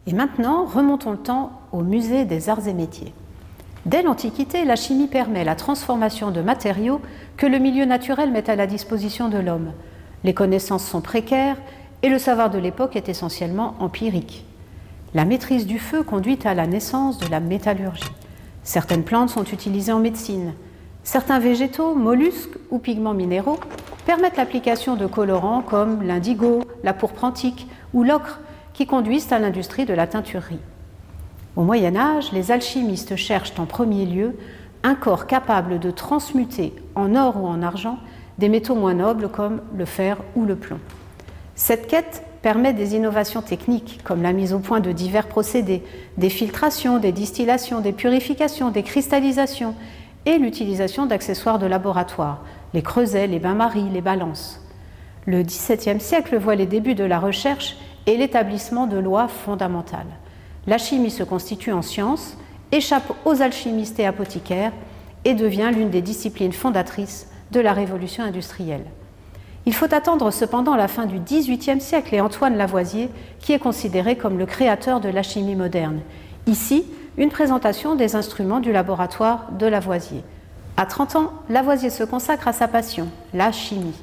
Et maintenant, remontons le temps au musée des arts et métiers. Dès l'Antiquité, la chimie permet la transformation de matériaux que le milieu naturel met à la disposition de l'homme. Les connaissances sont précaires et le savoir de l'époque est essentiellement empirique. La maîtrise du feu conduit à la naissance de la métallurgie. Certaines plantes sont utilisées en médecine. Certains végétaux, mollusques ou pigments minéraux permettent l'application de colorants comme l'indigo, la pourpre antique ou l'ocre qui conduisent à l'industrie de la teinturerie. Au Moyen Âge, les alchimistes cherchent en premier lieu un corps capable de transmuter en or ou en argent des métaux moins nobles comme le fer ou le plomb. Cette quête permet des innovations techniques comme la mise au point de divers procédés, des filtrations, des distillations, des purifications, des cristallisations et l'utilisation d'accessoires de laboratoire, les creusets, les bains-maries, les balances. Le XVIIe siècle voit les débuts de la recherche et l'établissement de lois fondamentales. La chimie se constitue en science, échappe aux alchimistes et apothicaires et devient l'une des disciplines fondatrices de la révolution industrielle. Il faut attendre cependant la fin du XVIIIe siècle et Antoine Lavoisier, qui est considéré comme le créateur de la chimie moderne. Ici, une présentation des instruments du laboratoire de Lavoisier. À 30 ans, Lavoisier se consacre à sa passion, la chimie.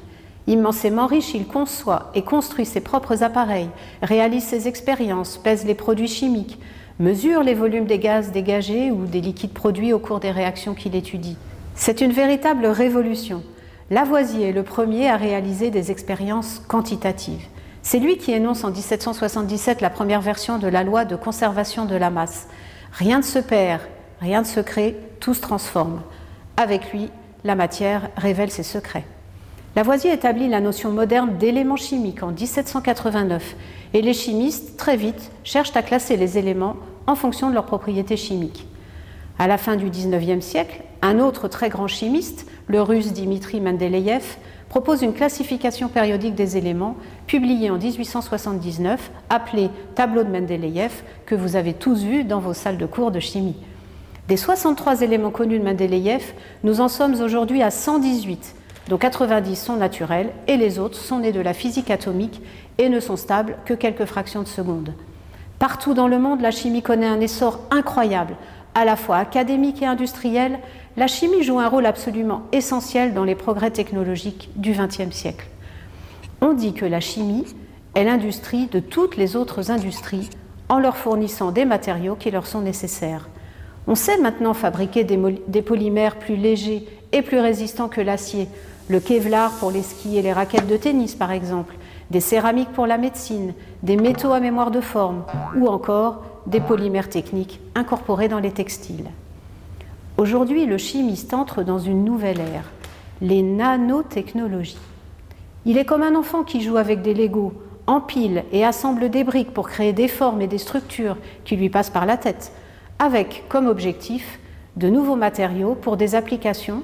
Immensément riche, il conçoit et construit ses propres appareils, réalise ses expériences, pèse les produits chimiques, mesure les volumes des gaz dégagés ou des liquides produits au cours des réactions qu'il étudie. C'est une véritable révolution. Lavoisier est le premier à réaliser des expériences quantitatives. C'est lui qui énonce en 1777 la première version de la loi de conservation de la masse. Rien ne se perd, rien ne se crée, tout se transforme. Avec lui, la matière révèle ses secrets. Lavoisier établit la notion moderne d'éléments chimiques en 1789 et les chimistes, très vite, cherchent à classer les éléments en fonction de leurs propriétés chimiques. À la fin du XIXe siècle, un autre très grand chimiste, le russe Dimitri Mendeleïev, propose une classification périodique des éléments, publiée en 1879, appelée Tableau de Mendeleïev, que vous avez tous vu dans vos salles de cours de chimie. Des 63 éléments connus de Mendeleïev, nous en sommes aujourd'hui à 118, dont 90 sont naturels et les autres sont nés de la physique atomique et ne sont stables que quelques fractions de seconde. Partout dans le monde, la chimie connaît un essor incroyable. À la fois académique et industriel, la chimie joue un rôle absolument essentiel dans les progrès technologiques du XXe siècle. On dit que la chimie est l'industrie de toutes les autres industries en leur fournissant des matériaux qui leur sont nécessaires. On sait maintenant fabriquer des polymères plus légers et plus résistants que l'acier, le Kevlar pour les skis et les raquettes de tennis par exemple, des céramiques pour la médecine, des métaux à mémoire de forme ou encore des polymères techniques incorporés dans les textiles. Aujourd'hui, le chimiste entre dans une nouvelle ère, les nanotechnologies. Il est comme un enfant qui joue avec des Legos, empile et assemble des briques pour créer des formes et des structures qui lui passent par la tête, avec comme objectif de nouveaux matériaux pour des applications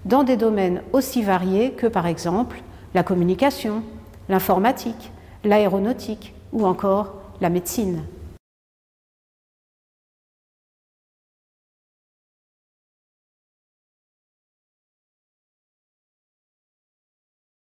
dans des domaines aussi variés que par exemple la communication, l'informatique, l'aéronautique ou encore la médecine.